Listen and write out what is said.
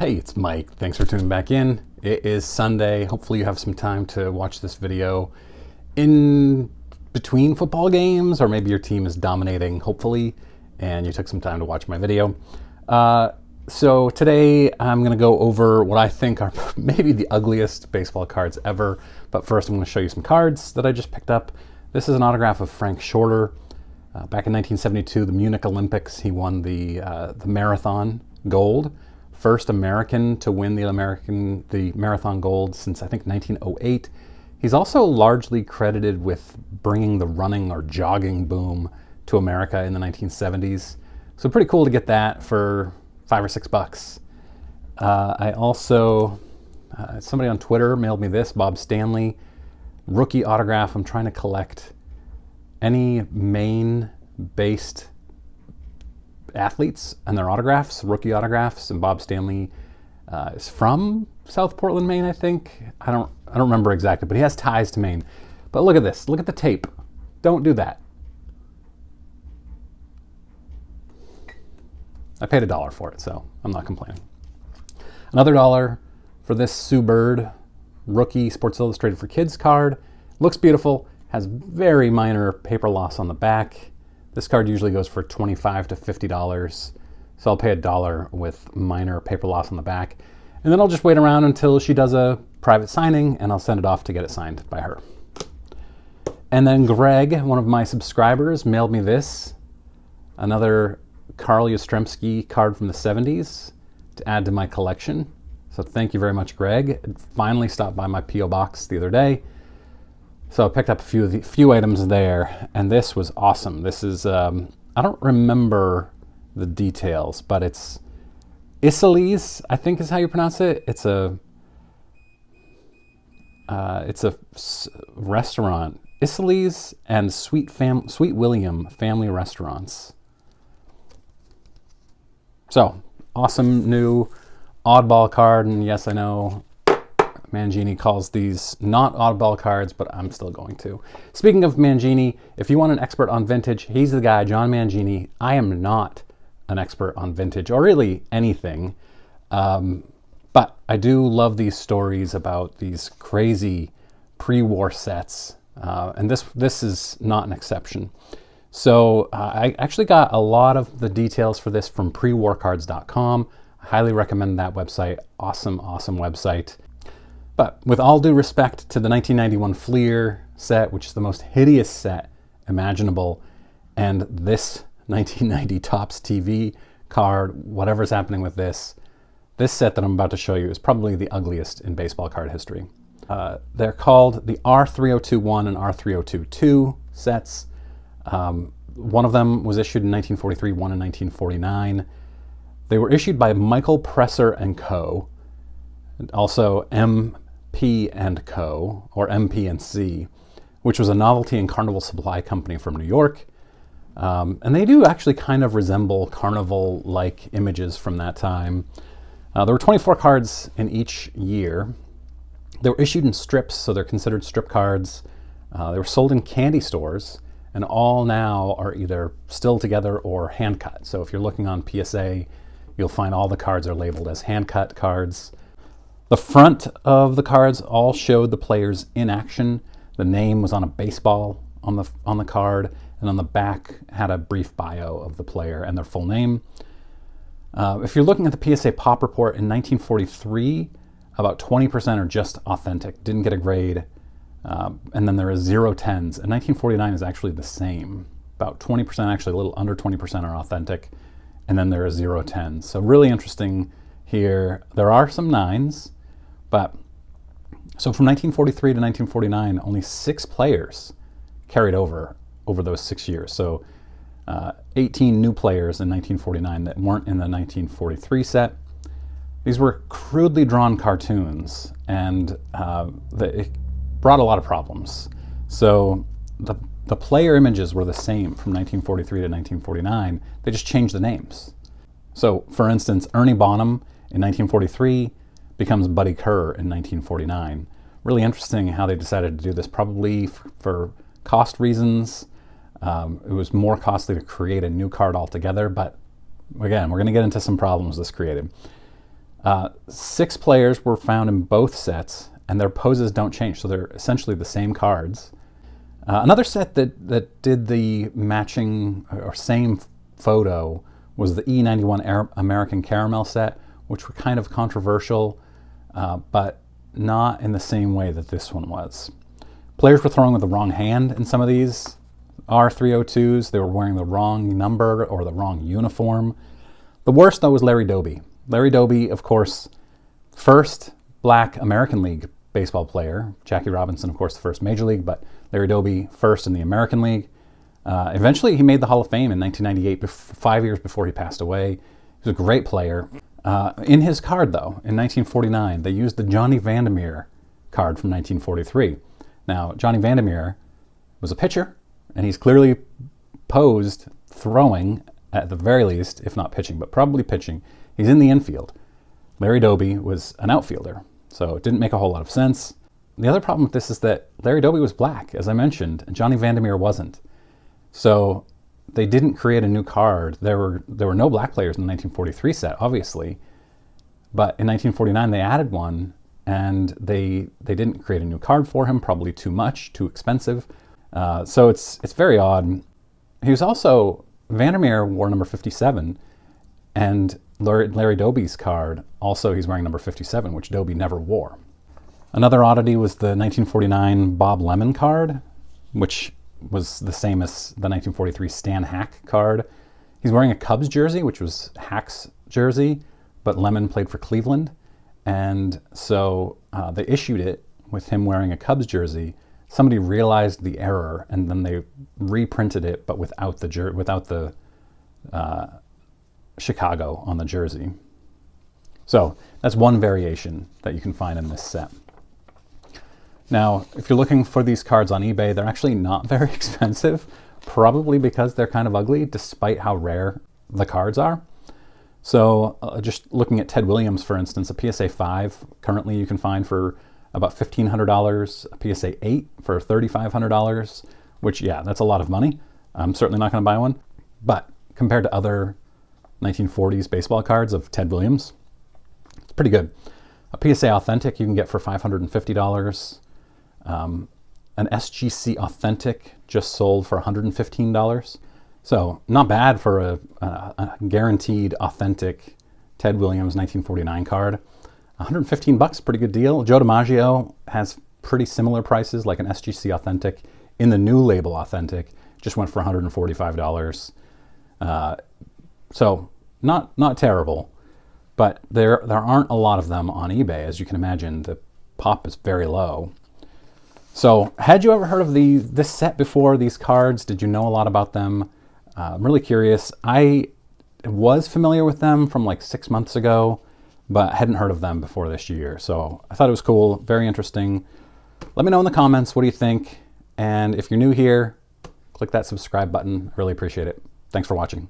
Hey, it's Mike. Thanks for tuning back in. It is Sunday. Hopefully you have some time to watch this video in between football games, or maybe your team is dominating, hopefully, and you took some time to watch my video. So today I'm going to go over what I think are maybe the ugliest baseball cards ever. But first I'm going to show you some cards that I just picked up. This is an autograph of Frank Shorter. Back in 1972, the Munich Olympics, he won the marathon gold. First American to win the marathon gold since I think 1908. He's also largely credited with bringing the running or jogging boom to America in the 1970s. So pretty cool to get that for $5 or $6. I also, somebody on Twitter mailed me this, Bob Stanley, rookie autograph. I'm trying to collect any Maine-based athletes and their autographs, rookie autographs, and Bob Stanley is from South Portland, Maine, I think. I don't remember exactly, but he has ties to Maine. But look at this. Look at the tape. Don't do that. I paid $1 for it, so I'm not complaining. Another $1 for this Sue Bird rookie Sports Illustrated for Kids card. Looks beautiful. Has very minor paper loss on the back. This card usually goes for $25 to $50, so I'll pay $1 with minor paper loss on the back. And then I'll just wait around until she does a private signing, and I'll send it off to get it signed by her. And then Greg, one of my subscribers, mailed me this, another Carl Yastrzemski card from the 70s to add to my collection. So thank you very much, Greg. It finally stopped by my P.O. box the other day. So I picked up a few items there, and this was awesome. This is, I don't remember the details, but it's UGLIEST, I think is how you pronounce it. It's a restaurant, UGLIEST and Sweet William family restaurants. So awesome new oddball card, and yes, I know Mangini calls these not oddball cards, but I'm still going to. Speaking of Mangini, if you want an expert on vintage, he's the guy, John Mangini. I am not an expert on vintage or really anything, but I do love these stories about these crazy pre-war sets, and this is not an exception. So I actually got a lot of the details for this from prewarcards.com. I highly recommend that website. Awesome, awesome website. But with all due respect to the 1991 Fleer set, which is the most hideous set imaginable, and this 1990 Topps TV card, whatever's happening with this set that I'm about to show you is probably the ugliest in baseball card history. They're called the R3021 and R3022 sets. One of them was issued in 1943, one in 1949. They were issued by Michael Presser and Co., and also MP and Co., or MP&C, which was a novelty and carnival supply company from New York. And they do actually kind of resemble carnival-like images from that time. There were 24 cards in each year. They were issued in strips, so they're considered strip cards. They were sold in candy stores, and all now are either still together or hand-cut. So if you're looking on PSA, you'll find all the cards are labeled as hand-cut cards. The front of the cards all showed the players in action. The name was on a baseball on the card, and on the back had a brief bio of the player and their full name. If you're looking at the PSA Pop Report in 1943, about 20% are just authentic, didn't get a grade, and then there is 0 10s. And 1949 is actually the same. About 20%, actually a little under 20% are authentic, and then there are 0 10s. So really interesting here. There are some 9s. But so from 1943 to 1949, only 6 players carried over those 6 years. So 18 new players in 1949 that weren't in the 1943 set. These were crudely drawn cartoons, and it brought a lot of problems. So the player images were the same from 1943 to 1949. They just changed the names. So for instance, Ernie Bonham in 1943 becomes Buddy Kerr in 1949. Really interesting how they decided to do this, probably for cost reasons. It was more costly to create a new card altogether, but again, we're going to get into some problems this created. 6 players were found in both sets, and their poses don't change, so they're essentially the same cards. Another set that did the matching or same photo was the E91 American Caramel set, which were kind of controversial, but not in the same way that this one was. Players were throwing with the wrong hand in some of these R302s. They were wearing the wrong number or the wrong uniform. The worst, though, was Larry Doby. Larry Doby, of course, first black American League baseball player. Jackie Robinson, of course, the first Major League, but Larry Doby first in the American League. Eventually, he made the Hall of Fame in 1998, 5 years before he passed away. He was a great player. In his card, though, in 1949, they used the Johnny Vandermeer card from 1943. Now, Johnny Vandermeer was a pitcher, and he's clearly posed throwing, at the very least, if not pitching, but probably pitching. He's in the infield. Larry Doby was an outfielder, so it didn't make a whole lot of sense. The other problem with this is that Larry Doby was black, as I mentioned, and Johnny Vandermeer wasn't. So they didn't create a new card. There were no black players in the 1943 set, obviously, but in 1949 they added one, and they didn't create a new card for him, probably too much, too expensive. So it's very odd. He was also, Vandermeer wore number 57, and Larry Doby's card, also he's wearing number 57, which Doby never wore. Another oddity was the 1949 Bob Lemon card, which was the same as the 1943 Stan Hack card. He's wearing a Cubs jersey, which was Hack's jersey, but Lemon played for Cleveland. And so they issued it with him wearing a Cubs jersey. Somebody realized the error, and then they reprinted it, but without the Chicago on the jersey. So that's one variation that you can find in this set. Now, if you're looking for these cards on eBay, they're actually not very expensive, probably because they're kind of ugly, despite how rare the cards are. So just looking at Ted Williams, for instance, a PSA 5 currently you can find for about $1,500, a PSA 8 for $3,500, which, yeah, that's a lot of money. I'm certainly not going to buy one. But compared to other 1940s baseball cards of Ted Williams, it's pretty good. A PSA Authentic you can get for $550. An SGC Authentic just sold for $115. So not bad for a guaranteed authentic Ted Williams 1949 card. $115, pretty good deal. Joe DiMaggio has pretty similar prices, like an SGC Authentic in the new label Authentic, just went for $145. So not terrible, but there aren't a lot of them on eBay, as you can imagine. The pop is very low. So had you ever heard of this set before, these cards? Did you know a lot about them? I'm really curious. I was familiar with them from like 6 months ago, but hadn't heard of them before this year. So I thought it was cool, very interesting. Let me know in the comments, what do you think? And if you're new here, click that subscribe button. I really appreciate it. Thanks for watching.